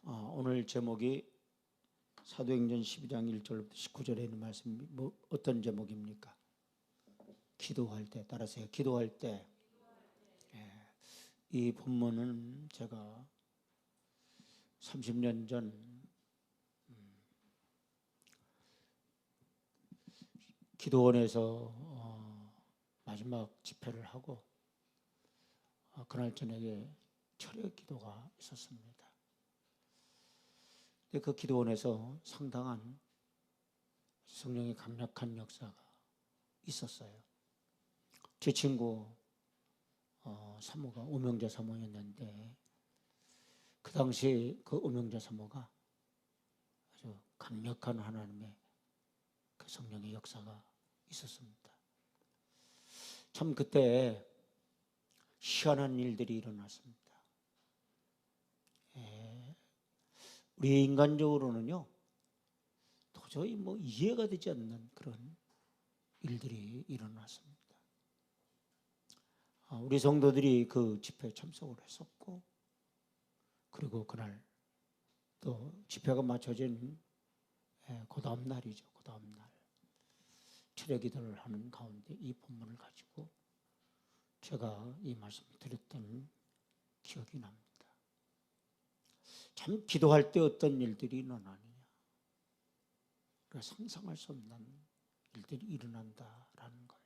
오늘 제목이 사도행전 12장 1절부터 19절에 있는 말씀이 어떤 제목입니까? 기도할 때. 따라서요. 기도할 때. 이 본문은 제가 30년 전 기도원에서 마지막 집회를 하고 그날 저녁에 철회 기도가 있었습니다. 그 기도원에서 상당한 성령의 강력한 역사가 있었어요. 제 친구 사모가 오명재 사모였는데 그 당시 그 오명재 사모가 아주 강력한 하나님의 그 성령의 역사가 있었습니다. 참 그때 희한한 일들이 일어났습니다. 우리 인간적으로는요 도저히 이해가 되지 않는 그런 일들이 일어났습니다. 우리 성도들이 그 집회에 참석을 했었고, 그리고 그날 또 집회가 마쳐진 그 다음 날이죠. 그 다음 날 철회 기도를 하는 가운데 이 본문을 가지고 제가 이 말씀을 드렸던 기억이 납니다. 참 기도할 때 어떤 일들이 일어나느냐, 상상할 수 없는 일들이 일어난다라는 거예요.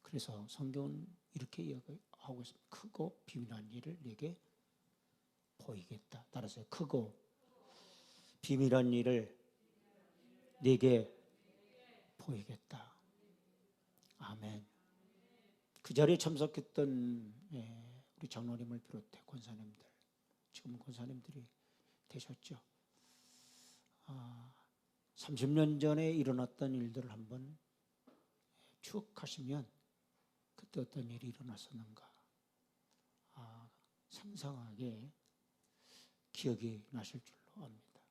그래서 성경은 이렇게 이야기하고 있습니다. 크고 비밀한 일을 내게 보이겠다. 따라서 크고 비밀한 일을 내게 보이겠다. 아멘. 그 자리에 참석했던 우리 장로님을 비롯해 권사님들, 지금 권사님들이 되셨죠. 30년 전에 일어났던 일들을 한번 추억하시면 그때 어떤 일이 일어났었는가 생생하게 기억이 나실 줄로 압니다.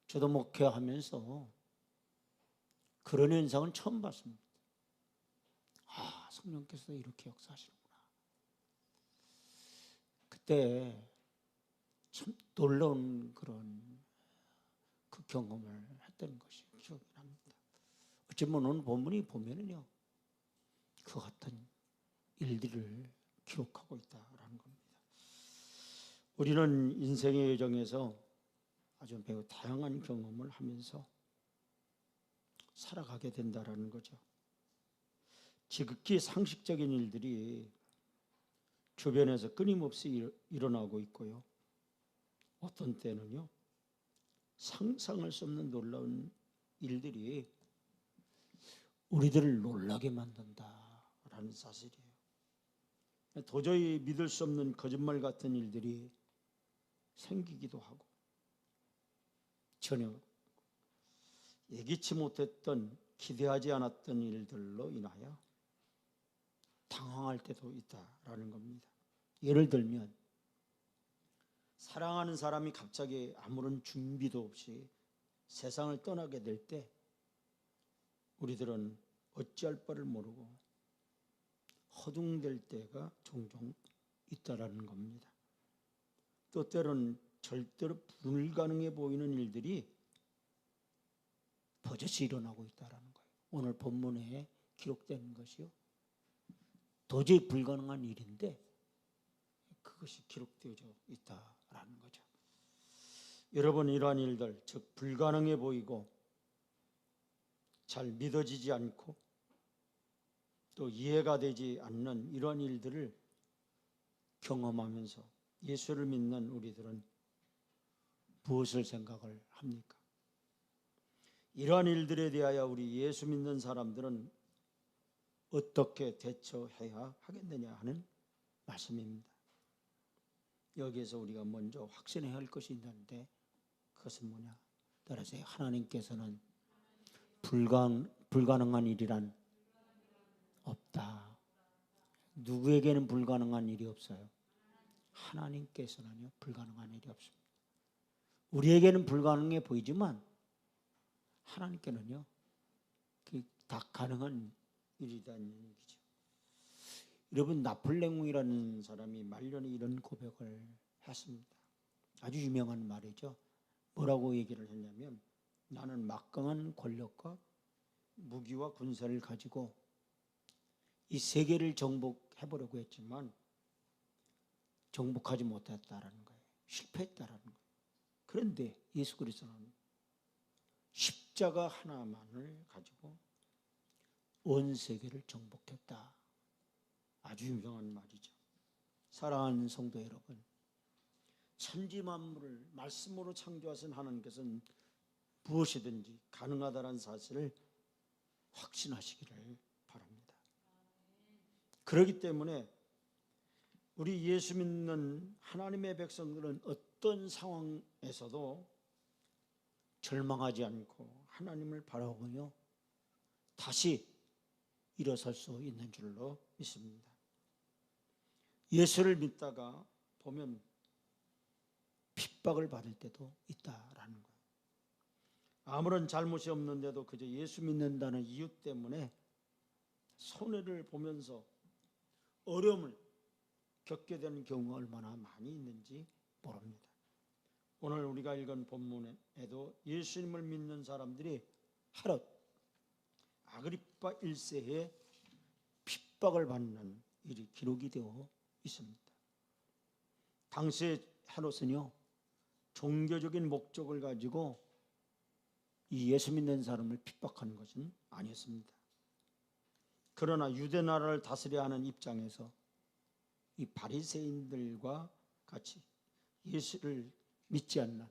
저도 목회하면서 그런 현상은 처음 봤습니다. 성령께서 이렇게 역사하시는구나. 그때 참 놀라운 그런 그 경험을 했던 것이 기억이 납니다. 어쩌면 오늘 본문이 보면은요 그 같은 일들을 기록하고 있다라는 겁니다. 우리는 인생의 여정에서 아주 매우 다양한 경험을 하면서 살아가게 된다라는 거죠. 지극히 상식적인 일들이 주변에서 끊임없이 일어나고 있고요. 어떤 때는요 상상할 수 없는 놀라운 일들이 우리들을 놀라게 만든다라는 사실이에요. 도저히 믿을 수 없는 거짓말 같은 일들이 생기기도 하고, 전혀 예기치 못했던 기대하지 않았던 일들로 인하여 당황할 때도 있다라는 겁니다. 예를 들면 사랑하는 사람이 갑자기 아무런 준비도 없이 세상을 떠나게 될 때 우리들은 어찌할 바를 모르고 허둥댈 때가 종종 있다라는 겁니다. 또 때로는 절대로 불가능해 보이는 일들이 버젓이 일어나고 있다라는 거예요. 오늘 본문에 기록되는 것이요 도저히 불가능한 일인데 그것이 기록되어져 있다라는 거죠. 여러분, 이러한 일들, 즉 불가능해 보이고 잘 믿어지지 않고 또 이해가 되지 않는 이러한 일들을 경험하면서 예수를 믿는 우리들은 무엇을 생각을 합니까? 이러한 일들에 대하여 우리 예수 믿는 사람들은 어떻게 대처해야 하겠느냐 하는 말씀입니다. 여기에서 우리가 먼저 확신해야 할 것이 있는데 그것은 뭐냐? 따라서 하나님께서는 불가능한 일이란 없다. 누구에게는 불가능한 일이 없어요. 하나님께서는요 불가능한 일이 없습니다. 우리에게는 불가능해 보이지만 하나님께는요 다 가능한 일이라는 얘기죠. 여러분, 나폴레옹이라는 사람이 말년에 이런 고백을 했습니다. 아주 유명한 말이죠. 뭐라고 얘기를 했냐면, 나는 막강한 권력과 무기와 군사를 가지고 이 세계를 정복해보려고 했지만 정복하지 못했다라는 거예요. 실패했다라는 거예요. 그런데 예수 그리스도는 십자가 하나만을 가지고 온 세계를 정복했다. 아주 유명한 말이죠. 사랑하는 성도 여러분, 천지 만물을 말씀으로 창조하신 하나님께서는 무엇이든지 가능하다는 사실을 확신하시기를 바랍니다. 그렇기 때문에 우리 예수 믿는 하나님의 백성들은 어떤 상황에서도 절망하지 않고 하나님을 바라보며 다시 일어설 수 있는 줄로 믿습니다. 예수를 믿다가 보면 핍박을 받을 때도 있다라는 거예요. 아무런 잘못이 없는데도 그저 예수 믿는다는 이유 때문에 손해를 보면서 어려움을 겪게 되는 경우가 얼마나 많이 있는지 모릅니다. 오늘 우리가 읽은 본문에도 예수님을 믿는 사람들이 헤롯, 아그리파 1세에 핍박을 받는 일이 기록이 되어 있습니다. 당시에 헤롯은요, 종교적인 목적을 가지고 이 예수 믿는 사람을 핍박하는 것은 아니었습니다. 그러나 유대 나라를 다스려야 하는 입장에서 이 바리새인들과 같이 예수를 믿지 않는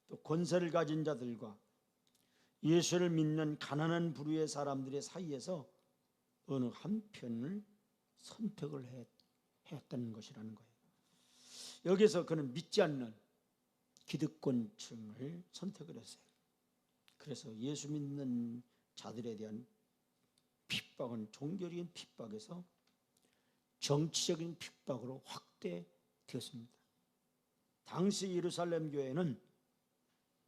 또 권세를 가진 자들과 예수를 믿는 가난한 부류의 사람들의 사이에서 어느 한 편을 선택을 했다는 것이라는 거예요. 여기서 그는 믿지 않는 기득권층을 선택을 했어요. 그래서 예수 믿는 자들에 대한 핍박은 종교적인 핍박에서 정치적인 핍박으로 확대되었습니다. 당시 예루살렘 교회는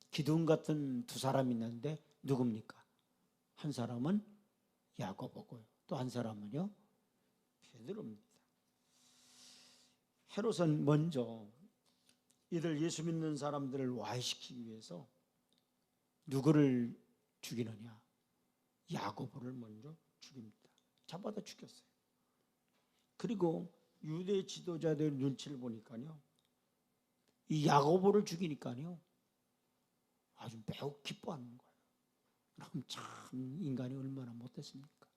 기둥 같은 두 사람이 있는데 누굽니까? 한 사람은 야고보고요. 또 한 사람은요, 베드로입니다. 헤롯은 먼저 이들 예수 믿는 사람들을 와해시키기 위해서 누구를 죽이느냐? 야고보를 먼저 죽입니다. 잡아다 죽였어요. 그리고 유대 지도자들 눈치를 보니까요, 이 야고보를 죽이니까요 아주 매우 기뻐하는 거예요. 그럼 참 인간이 얼마나 못됐습니까?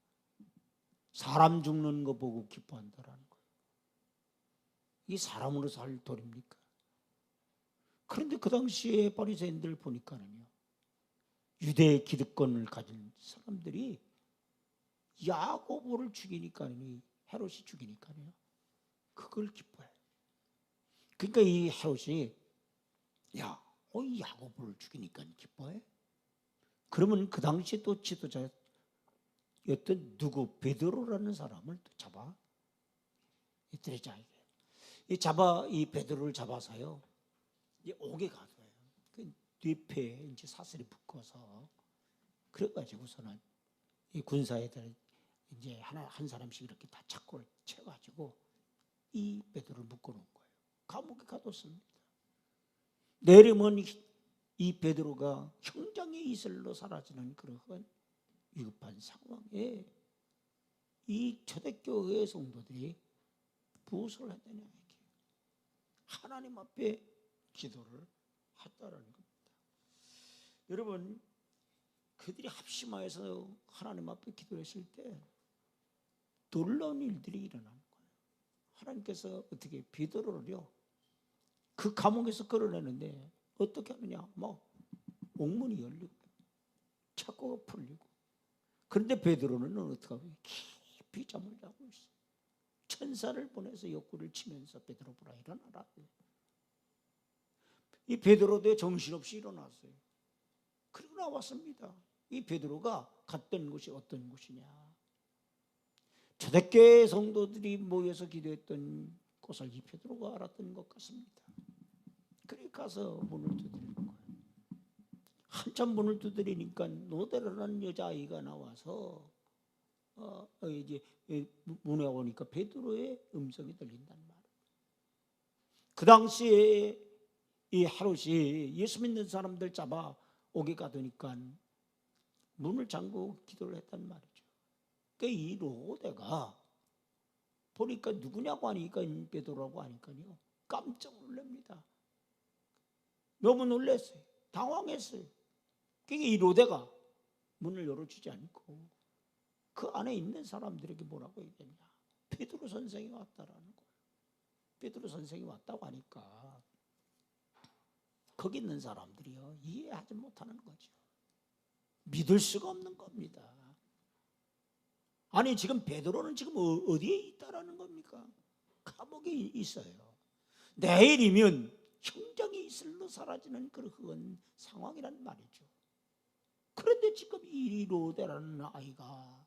사람 죽는 거 보고 기뻐한다라는 거예요. 이게 사람으로 살 도리입니까? 그런데 그 당시에 바리새인들 보니까는요, 유대 기득권을 가진 사람들이 야고보를 죽이니까요, 헤롯이 죽이니까요, 그걸 기뻐해요. 그러니까 이 헤롯이 이 야고보를 죽이니까 기뻐해? 그러면 그 당시에 또 지도자였던 누구 베드로라는 사람을 또 잡아 이들자 이 베드로를 잡아서요, 이제 옥에 가둬요. 그 뒷배에 이제 사슬이 묶어서 그래가지고서는 이 군사애들 이제 한 사람씩 이렇게 다 착고를 채가지고 이 베드로를 묶어놓은 거예요. 감옥에 가뒀습니다. 내리면 이 베드로가 형장의 이슬로 사라지는 그러한 위급한 상황에 이 초대교회 성도들이 무엇을 했느냐, 이게 하나님 앞에 기도를 했다라는 겁니다. 여러분, 그들이 합심하여서 하나님 앞에 기도했을 때 놀라운 일들이 일어나는 거예요. 하나님께서 어떻게 베드로를요, 그 감옥에서 끌어내는데 어떻게 하느냐, 옥문이 열리고 착고가 풀리고. 그런데 베드로는 어떻게 하고 깊이 잠을 자고 있어. 천사를 보내서 옆구리를 치면서 베드로 보라, 일어나라. 이 베드로도 정신없이 일어났어요. 그리고 나왔습니다. 이 베드로가 갔던 곳이 어떤 곳이냐, 초대교회 성도들이 모여서 기도했던 곳을 이 베드로가 알았던 것 같습니다. 그래 가서 문을 두드리는 거예요. 한참 문을 두드리니까 노데라는 여자아이가 나와서 이제 문에 오니까 베드로의 음성이 들린단 말이에요. 그 당시에 이 헤롯이 예수 믿는 사람들 잡아 오게 가두니까 문을 잠그고 기도를 했단 말이죠. 그러니까 이 로데가 보니까 누구냐고 하니까 베드로라고 하니까요 깜짝 놀랍니다. 너무 놀랐어요. 당황했어요. 그러니까 이 로데가 문을 열어주지 않고 그 안에 있는 사람들에게 뭐라고 얘기했냐. 베드로 선생이 왔다라는 거예요. 베드로 선생이 왔다고 하니까 거기 있는 사람들이요 이해하지 못하는 거죠. 믿을 수가 없는 겁니다. 아니 지금 베드로는 지금 어디에 있다라는 겁니까? 감옥에 있어요. 내일이면 형장이 이슬로 사라지는 그런 상황이란 말이죠. 그런데 지금 이 로데라는 아이가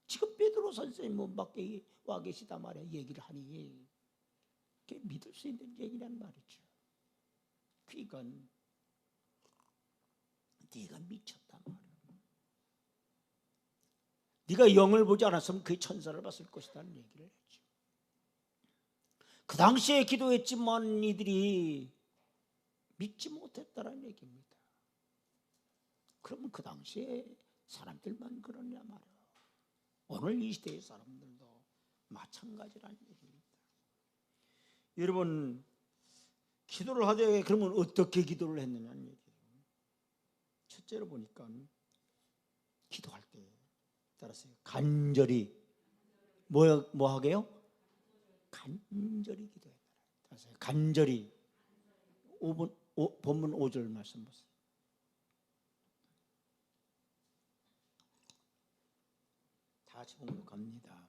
지금 베드로 선생님 문 밖에 와 계시단 말이야. 얘기를 하니 그게 믿을 수 있는 얘기란 말이죠. 그러니까 네가 미쳤단 말이야. 네가 영을 보지 않았으면 그 천사를 봤을 것이라는 얘기를 했죠. 그 당시에 기도했지만 이들이 믿지 못했다는 얘기입니다. 그러면 그 당시에 사람들만 그러냐 말이야. 오늘 이 시대의 사람들도 마찬가지라는 얘기입니다. 여러분 기도를 하되 그러면 어떻게 기도를 했느냐는 얘기예요. 첫째로 보니까 기도할 때 따라서 간절히 뭐 하게요? 간절히 기도했다. 따라서 간절히 5번 본문 5절 말씀 보세요. 다 같이 봉독합니다.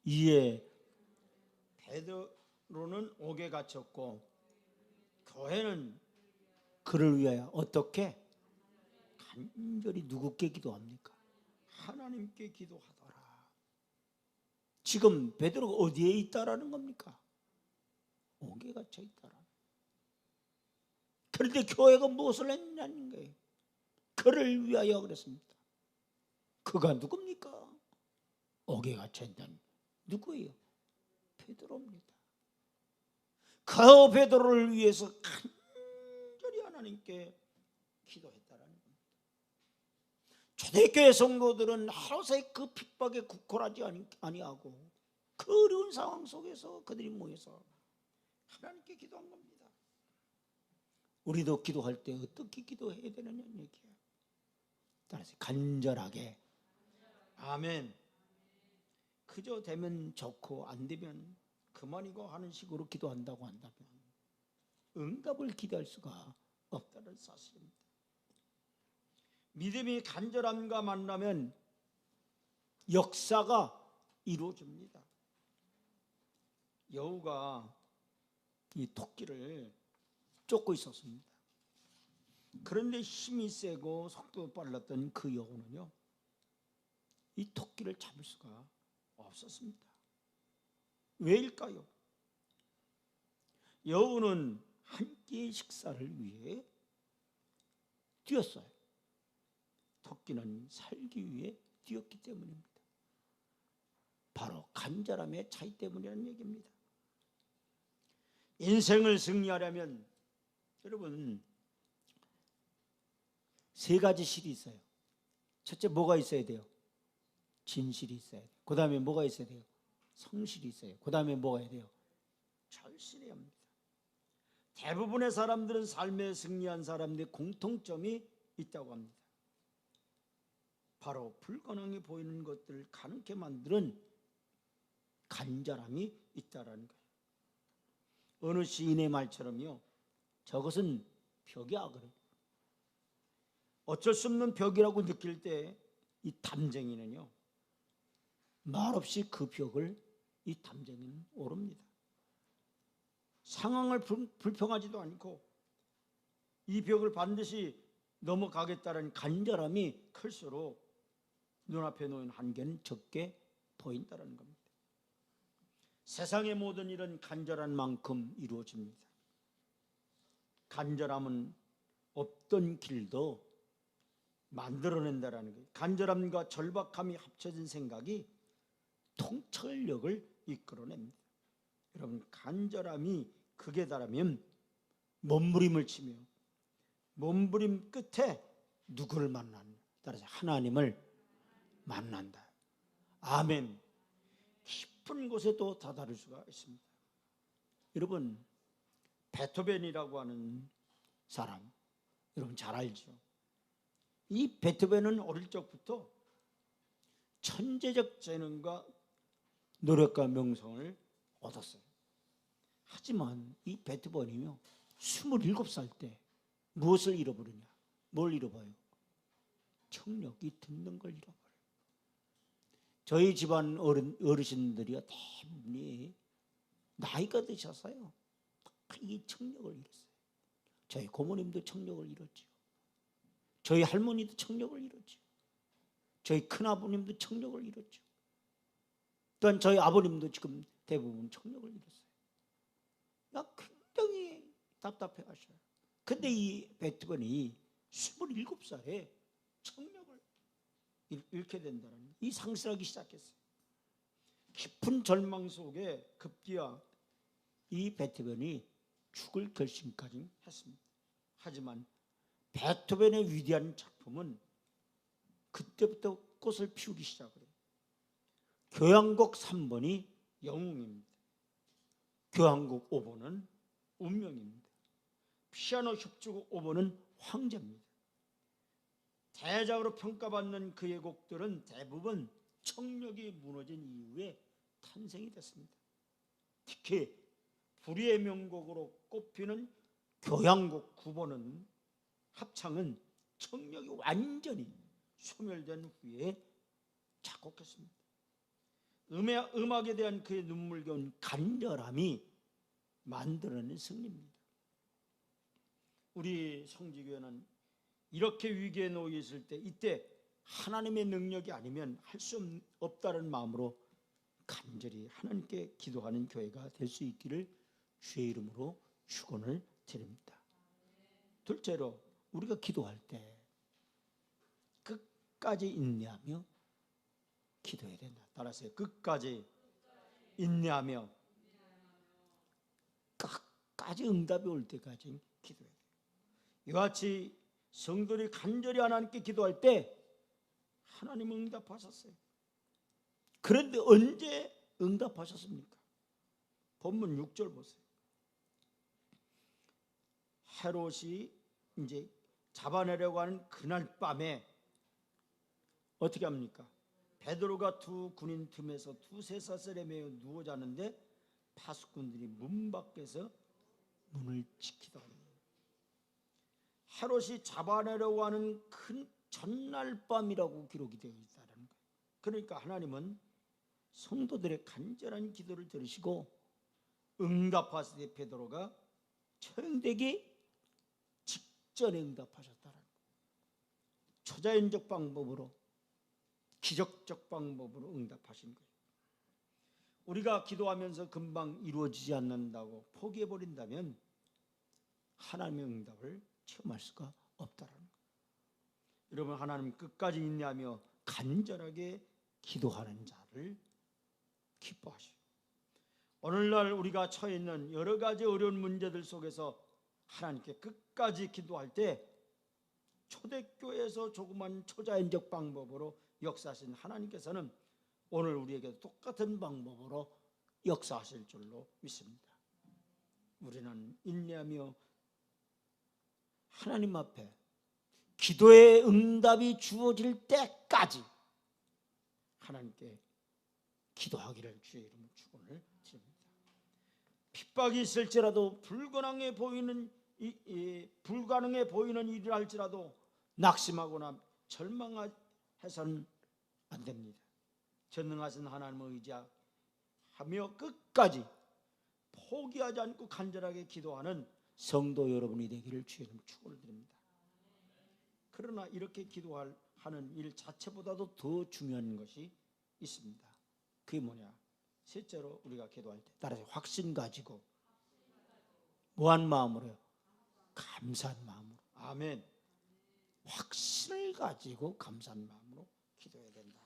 이에 베드로는 옥에 갇혔고 교회는 그를 위하여 어떻게 간절히 누구께 기도합니까? 하나님께 기도하더라. 지금 베드로가 어디에 있다라는 겁니까? 옥에 갇혀 있다라. 그런데 교회가 무엇을 했냐는 거예요. 그를 위하여 그랬습니다. 그가 누굽니까? 옥에 갇혀 있는 누구예요? 베드로입니다. 그 베드로를 위해서 간절히 하나님께 기도했다라는 겁니다. 초대교회 성도들은 하루새 그 핍박에 굳건하지 아니하고 그 어려운 상황 속에서 그들이 모여서 하나님께 기도한 겁니다. 우리도 기도할 때 어떻게 기도해야 되느냐는 얘기예요. 따라서 간절하게 아멘. 그저 되면 좋고 안 되면 그만이고 하는 식으로 기도한다고 한다면 응답을 기대할 수가 없다는 사실입니다. 믿음이 간절함과 만나면 역사가 이루어집니다. 여우가 이 토끼를 쫓고 있었습니다. 그런데 힘이 세고 속도 빨랐던 그 여우는요 이 토끼를 잡을 수가 없었습니다. 왜일까요? 여우는 한 끼의 식사를 위해 뛰었어요. 토끼는 살기 위해 뛰었기 때문입니다. 바로 간절함의 차이 때문이라는 얘기입니다. 인생을 승리하려면 여러분 세 가지 실이 있어요. 첫째 뭐가 있어야 돼요? 진실이 있어야 돼요. 그 다음에 뭐가 있어야 돼요? 성실이 있어요. 그 다음에 뭐가 해야 돼요? 절실해야 합니다. 대부분의 사람들은 삶에 승리한 사람들의 공통점이 있다고 합니다. 바로 불가능해 보이는 것들을 가능케 만드는 간절함이 있다라는 거예요. 어느 시인의 말처럼요. 저것은 벽이야 그래요. 어쩔 수 없는 벽이라고 느낄 때 이 담쟁이는요. 말없이 그 벽을 이 담쟁이는 오릅니다. 상황을 불평하지도 않고 이 벽을 반드시 넘어가겠다는 간절함이 클수록 눈앞에 놓인 한계는 적게 보인다는 겁니다. 세상의 모든 일은 간절한 만큼 이루어집니다. 간절함은 없던 길도 만들어낸다는 거예요. 간절함과 절박함이 합쳐진 생각이 통찰력을 이끌어냅니다. 여러분 간절함이 극에 달하면 몸부림을 치며 몸부림 끝에 누구를 만나는? 따라서 하나님을 만난다. 아멘. 깊은 곳에도 다다를 수가 있습니다. 여러분, 베토벤이라고 하는 사람 여러분 잘 알죠? 이 베토벤은 어릴 적부터 천재적 재능과 노력과 명성을 얻었어요. 하지만 이 베토벤이요 27살 때 무엇을 잃어버리냐? 뭘 잃어버려요? 청력이 듣는 걸 잃어버려요. 저희 집안 어르신들이 대부분이 나이가 드셔서요 이 청력을 잃었어요. 저희 고모님도 청력을 잃었죠. 저희 할머니도 청력을 잃었죠. 저희 큰아버님도 청력을 잃었죠. 또한 저희 아버님도 지금 대부분 청력을 잃었어요. 굉장히 답답해 하셔요. 근데 이 베토벤이 27살에 청력을 잃게 된다는 이 상실하기 시작했어요. 깊은 절망 속에 급기야 이 베토벤이 죽을 결심까지 했습니다. 하지만 베토벤의 위대한 작품은 그때부터 꽃을 피우기 시작을 해요. 교향곡 3번이 영웅입니다. 교향곡 5번은 운명입니다. 피아노 협주곡 5번은 황제입니다. 대작으로 평가받는 그의 곡들은 대부분 청력이 무너진 이후에 탄생이 됐습니다. 특히 불의의 명곡으로 꼽히는 교향곡 9번은 합창은 청력이 완전히 소멸된 후에 작곡했습니다. 음악에 대한 그의 눈물겨운 간절함이 만들어낸 승리입니다. 우리 성지교회는 이렇게 위기에 놓여 있을 때 이때 하나님의 능력이 아니면 할 수 없다는 마음으로 간절히 하나님께 기도하는 교회가 될 수 있기를 주의 이름으로 축원을 드립니다. 둘째로 우리가 기도할 때 끝까지 인내하며 기도해야 된다. 따라서 끝까지 인내하며 끝까지 응답이 올 때까지 기도해야 돼요. 이와 같이 성도들이 간절히 하나님께 기도할 때 하나님 응답하셨어요. 그런데 언제 응답하셨습니까? 본문 6절 보세요. 헤롯이 이제 잡아내려고 하는 그날 밤에 어떻게 합니까? 베드로가 두 군인 틈에서 두세 사슬에 매여 누워 자는데 파수꾼들이 문 밖에서 문을 지키더니 헤롯이 잡아내려고 하는 큰 전날 밤이라고 기록이 되어 있다는 거예요. 그러니까 하나님은 성도들의 간절한 기도를 들으시고 응답하실 때 베드로가 처형되기 직전에 응답하셨다는 거예요. 초자연적 방법으로 기적적 방법으로 응답하신 거예요. 우리가 기도하면서 금방 이루어지지 않는다고 포기해버린다면 하나님의 응답을 체험할 수가 없다는 거예요. 여러분, 하나님 끝까지 인내하며 간절하게 기도하는 자를 기뻐하시고 오늘날 우리가 처해 있는 여러 가지 어려운 문제들 속에서 하나님께 끝까지 기도할 때 초대교회에서 조그만 초자연적 방법으로 역사하신 하나님께서는 오늘 우리에게 똑같은 방법으로 역사하실 줄로 믿습니다. 우리는 인내하며 하나님 앞에 기도의 응답이 주어질 때까지 하나님께 기도하기를 주의 이름으로 축원을 드립니다. 핍박이 있을지라도 불가능해 보이는 일을 할지라도 낙심하거나 절망해서는 안 됩니다. 전능하신 하나님을 의지하며 끝까지 포기하지 않고 간절하게 기도하는 성도 여러분이 되기를 주의 이름으로 축원을 드립니다. 그러나 이렇게 기도하는 일 자체보다도 더 중요한 것이 있습니다. 그게 뭐냐? 셋째로 우리가 기도할 때 따라서 확신 가지고 뭐한 마음으로요? 감사한 마음으로. 아멘. 확신을 가지고 감사한 마음으로 기도해야 된다.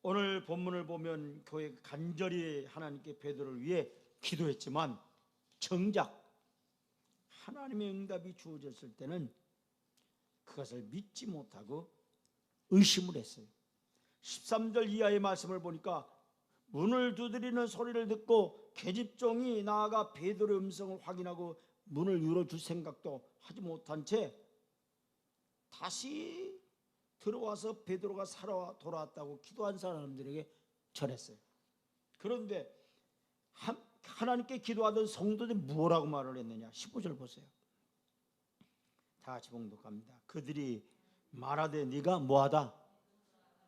오늘 본문을 보면 교회 간절히 하나님께 베드로를 위해 기도했지만 정작 하나님의 응답이 주어졌을 때는 그것을 믿지 못하고 의심을 했어요. 13절 이하의 말씀을 보니까 문을 두드리는 소리를 듣고 계집종이 나아가 베드로의 음성을 확인하고 문을 열어줄 생각도 하지 못한 채 다시 들어와서 베드로가 살아 돌아왔다고 기도한 사람들에게 전했어요. 그런데 하나님께 기도하던 성도들이 뭐라고 말을 했느냐? 15절 보세요. 다 같이 봉독합니다. 그들이 말하되 네가 뭐하다?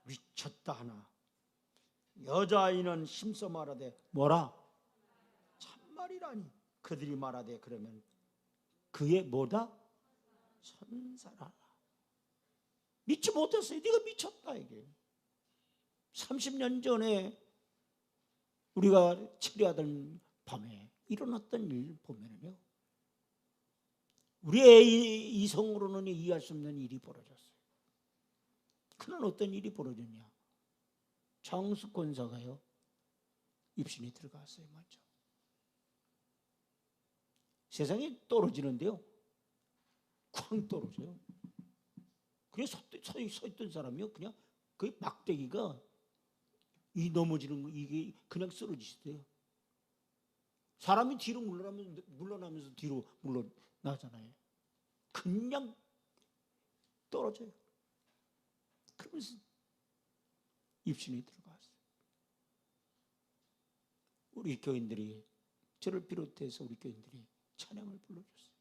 미쳤다 하나. 여자아이는 힘써 말하되 뭐라? 참말이라니. 그들이 말하되 그러면 그의 뭐다? 천사라. 믿지 못했어요. 네가 미쳤다 이게. 30년 전에 우리가 치료하던 밤에 일어났던 일 보면요, 우리의 이성으로는 이해할 수 없는 일이 벌어졌어요. 그는 어떤 일이 벌어졌냐? 장수 권사가요 입신이 들어갔어요. 맞죠? 세상이 떨어지는데요, 쾅 떨어져요. 그래서 서 있던 사람이요, 그냥 그 막대기가 이 넘어지는 거 이게 그냥 쓰러지시대요. 사람이 뒤로 물러나면서 뒤로 물러나잖아요. 그냥 떨어져요. 그러면서 입신이 들어갔어요. 우리 교인들이, 저를 비롯해서 우리 교인들이 찬양을 불러줬어요.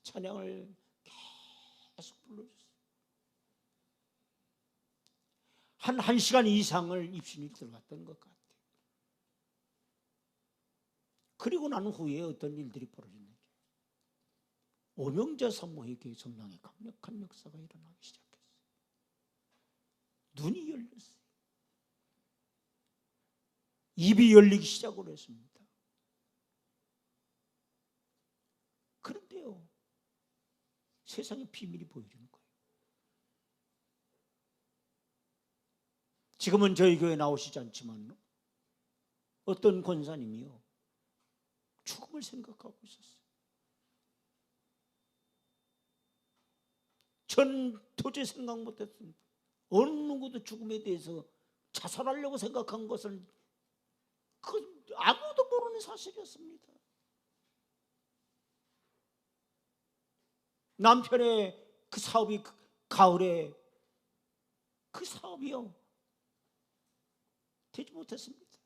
찬양을 계속 불러줬어요. 한 1시간 이상을 입신이 들어갔던 것 같아요. 그리고 난 후에 어떤 일들이 벌어졌는지, 오명자 사모에게 성령의 강력한 역사가 일어나기 시작했어요. 눈이 열렸어요. 입이 열리기 시작을 했습니다. 그런데요, 세상의 비밀이 보여주는 거예요. 지금은 저희 교회에 나오시지 않지만 어떤 권사님이요, 죽음을 생각하고 있었어요. 전 도저히 생각 못했습니다. 어느 누구도 죽음에 대해서 자살하려고 생각한 것은 아무도 모르는 사실이었습니다. 남편의 그 사업이 가을에 그 사업이요 되지 못했습니다.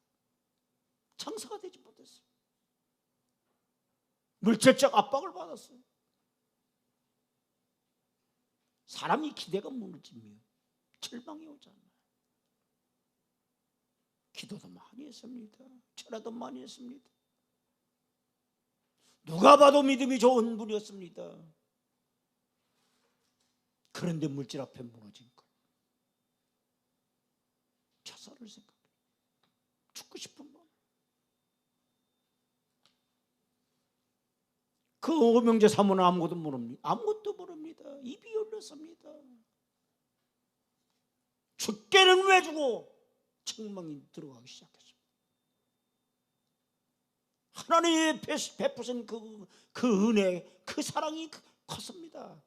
장사가 되지 못했어요. 물질적 압박을 받았어요. 사람이 기대가 무너지면 절망이 오잖아요. 기도도 많이 했습니다. 철야도 많이 했습니다. 누가 봐도 믿음이 좋은 분이었습니다. 그런데 물질 앞에 무너진 것, 자살을 생각해요. 죽고 싶은 마음. 그 오명제 사모는 아무것도 모릅니다. 아무것도 모릅니다. 입이 열렸습니다. 죽게는 왜 주고 책망이 들어가기 시작했습니다. 하나님이 베푸신 그 은혜, 그 사랑이 컸습니다.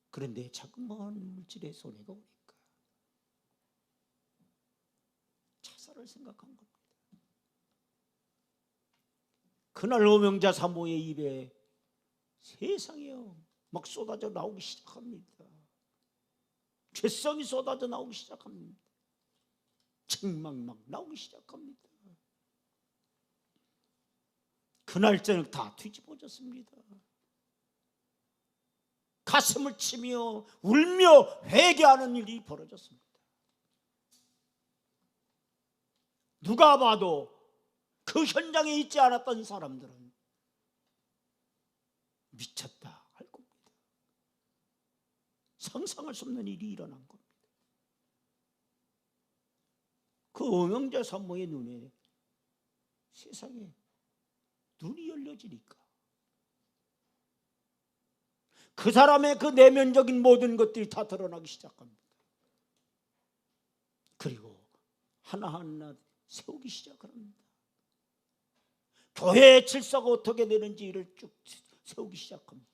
그런데 자꾸만 물질의 손해가 오니까 자살을 생각한 겁니다. 그날 오명자 사모의 입에 세상이요 막 쏟아져 나오기 시작합니다. 죄성이 쏟아져 나오기 시작합니다. 책망 막 나오기 시작합니다. 그날 저녁 다 뒤집어졌습니다. 가슴을 치며 울며 회개하는 일이 벌어졌습니다. 누가 봐도 그 현장에 있지 않았던 사람들은 미쳤다 할 겁니다. 상상할 수 없는 일이 일어난 겁니다. 그 오명자 산모의 눈에 세상에 눈이 열려지니까 그 사람의 그 내면적인 모든 것들이 다 드러나기 시작합니다. 그리고 하나하나 세우기 시작을 합니다. 교회의 질서가 어떻게 되는지를 쭉 세우기 시작합니다.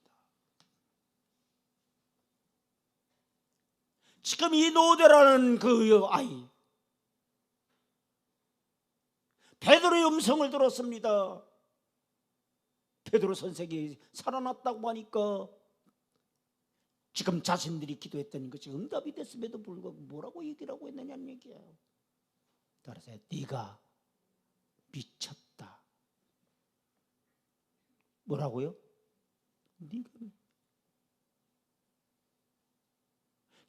지금 이 노대라는 그 아이, 베드로의 음성을 들었습니다. 베드로 선생이 살아났다고 하니까 지금 자신들이 기도했던 것이 응답이 됐음에도 불구하고 뭐라고 얘기를 하고 있느냐는 얘기예요. 따라서 네가 미쳤다. 뭐라고요? 네가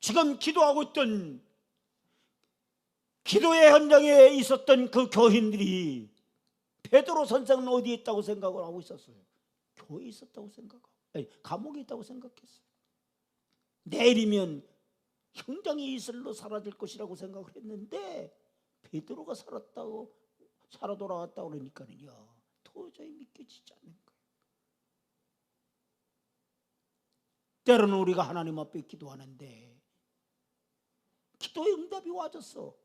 지금 기도하고 있던, 기도의 현장에 있었던 그 교인들이 베드로 선생은 어디에 있다고 생각을 하고 있었어요? 교회에 있었다고 생각하고, 아니, 감옥에 있다고 생각했어요. 내일이면 형장의 이슬로 사라질 것이라고 생각을 했는데 베드로가 살아 돌아왔다고 그러니까는요, 도저히 믿겨지지 않는 거예요. 때로는 우리가 하나님 앞에 기도하는데 기도의 응답이 와줬어.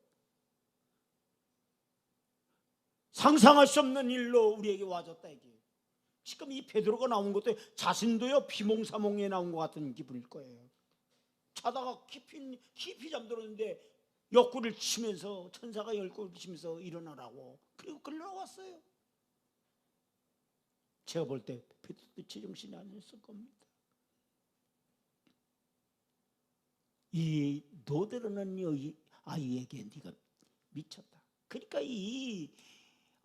상상할 수 없는 일로 우리에게 와줬다 이게. 지금 이 베드로가 나온 것도 자신도요 비몽사몽에 나온 것 같은 기분일 거예요. 자다가 깊이 잠들었는데 옆구리를 치면서 천사가 열구를 치면서 일어나라고, 그리고 끌려왔어요. 제가 볼 때 베드로도 제정신이 아니었을 겁니다. 이 노대라는 아이에게 네가 미쳤다. 그러니까 이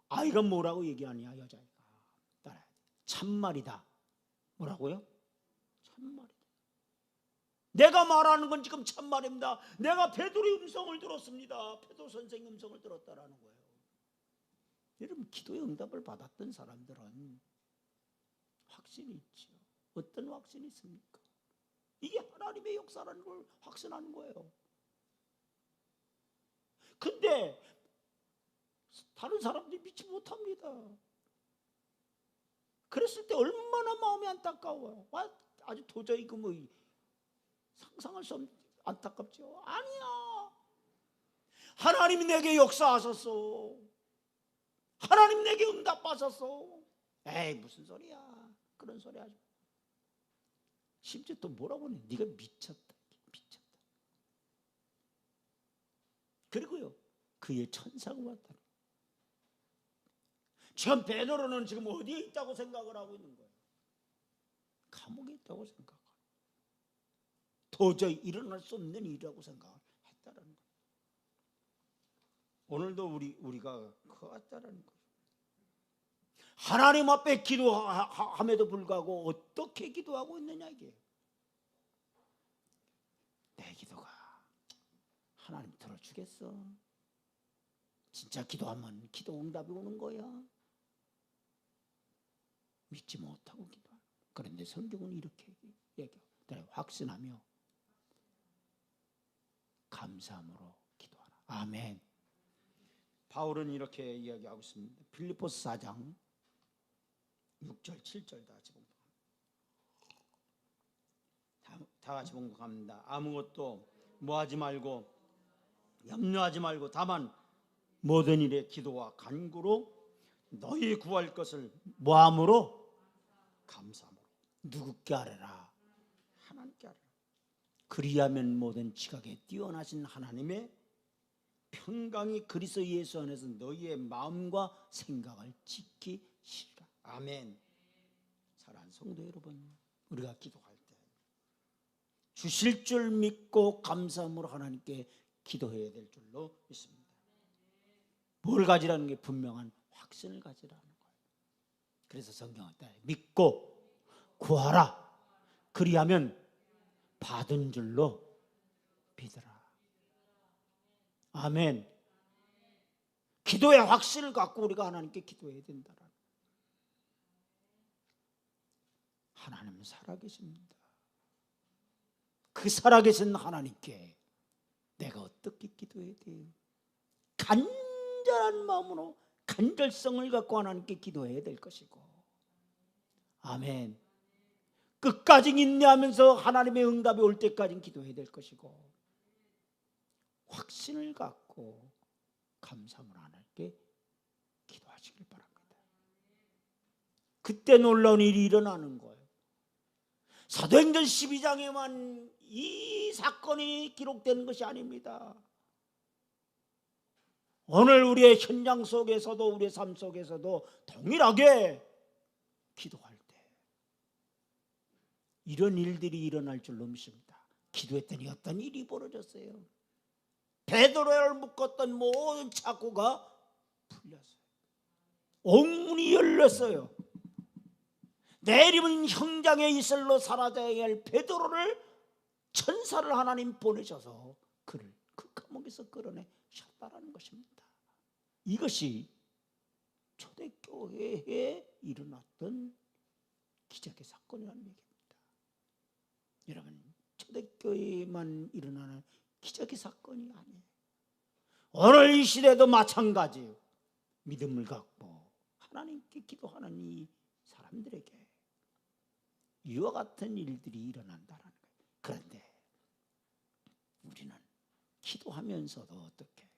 아이가 뭐라고 얘기하냐, 여자애가. 따라야 돼. 참말이다. 뭐라고요? 참말이다. 내가 말하는 건 지금 참말입니다. 내가 베드로의 음성을 들었습니다. 베드로 선생의 음성을 들었다라는 거예요. 여러분, 기도의 응답을 받았던 사람들은 확신이 있죠. 어떤 확신이 있습니까? 이게 하나님의 역사라는 걸 확신하는 거예요. 근데 다른 사람들이 믿지 못합니다. 그랬을 때 얼마나 마음이 안타까워요. 아주 도저히 그 뭐 상상할 수 없는 안타깝죠. 아니야. 하나님이 내게 역사하셨어. 하나님 내게 응답하셨어. 에이, 무슨 소리야. 그런 소리 하지. 심지어 또 뭐라고 하니? 네가 미쳤다. 미쳤다. 그리고요, 그의 천사가 왔다. 지금 베드로는 지금 어디에 있다고 생각을 하고 있는 거예요? 감옥에 있다고 생각하고, 도저히 일어날 수 없는 일이라고 생각을 했다는 거예요. 오늘도 우리가 그거 같다는 거예요. 하나님 앞에 기도함에도 불구하고 어떻게 기도하고 있느냐 이게. 내 기도가 하나님 들어주겠어? 진짜 기도하면 기도 응답이 오는 거야? 믿지 못하고 기도하는. 그런데 성경은 이렇게 얘기해요. 확신하며 감사함으로 기도하라. 아멘. 바울은 이렇게 이야기하고 있습니다. 빌립보서 4장 6절 7절 다 같이 봉독합니다. 아무것도 뭐하지 말고 염려하지 말고 다만 모든 일에 기도와 간구로 너희 구할 것을 뭐함으로? 감사함으로. 누구께 아뢰라? 하나님께 아뢰라. 그리하면 모든 지각에 뛰어나신 하나님의 평강이 그리스도 예수 안에서 너희의 마음과 생각을 지키시리라. 아멘. 사랑하는 성도 여러분, 우리가 기도할 때 주실 줄 믿고 감사함으로 하나님께 기도해야 될 줄로 믿습니다. 뭘 가지라는 게? 분명한 확신을 가지라는 거예요. 그래서 성경은 믿고 구하라. 그리하면 받은 줄로 믿으라. 아멘. 기도의 확신을 갖고 우리가 하나님께 기도해야 된다라는. 하나님은 살아계십니다. 그 살아계신 하나님께 내가 어떻게 기도해야 돼요? 간절한 마음으로 간절성을 갖고 하나님께 기도해야 될 것이고, 아멘. 끝까지 인내하면서 하나님의 응답이 올 때까지 기도해야 될 것이고, 확신을 갖고 감사함으로 하나님께 기도하시길 바랍니다. 그때 놀라운 일이 일어나는 거예요. 사도행전 12장에만 이 사건이 기록된 것이 아닙니다. 오늘 우리의 현장 속에서도 우리의 삶 속에서도 동일하게 기도할 때 이런 일들이 일어날 줄로 믿습니다. 기도했더니 어떤 일이 벌어졌어요. 베드로를 묶었던 모든 착고가 풀렸어요. 옥문이 열렸어요. 내림은 형장의 이슬로 사라져야 할 베드로를 천사를 하나님 보내셔서 그를 그 감옥에서 끌어내셨다라는 것입니다. 이것이 초대교회에 일어났던 기적의 사건이라는 얘기입니다. 여러분, 초대교회에만 일어나는 기적의 사건이 아니에요. 오늘 이 시대도 마찬가지예요. 믿음을 갖고 하나님께 기도하는 이 사람들에게 이와 같은 일들이 일어난다는 거예요. 그런데 우리는 기도하면서도 어떻게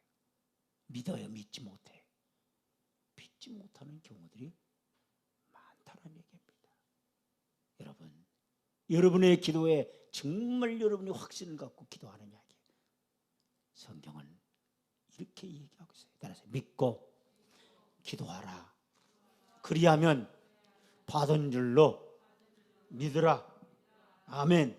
믿어요? 믿지 못해? 믿지 못하는 경우들이 많다는 얘기입니다. 여러분, 여러분의 기도에 정말 여러분이 확신을 갖고 기도하느냐? 성경은 이렇게 얘기하고 있어요. 따라서 믿고 기도하라. 그리하면 받은 줄로 믿으라. 아멘.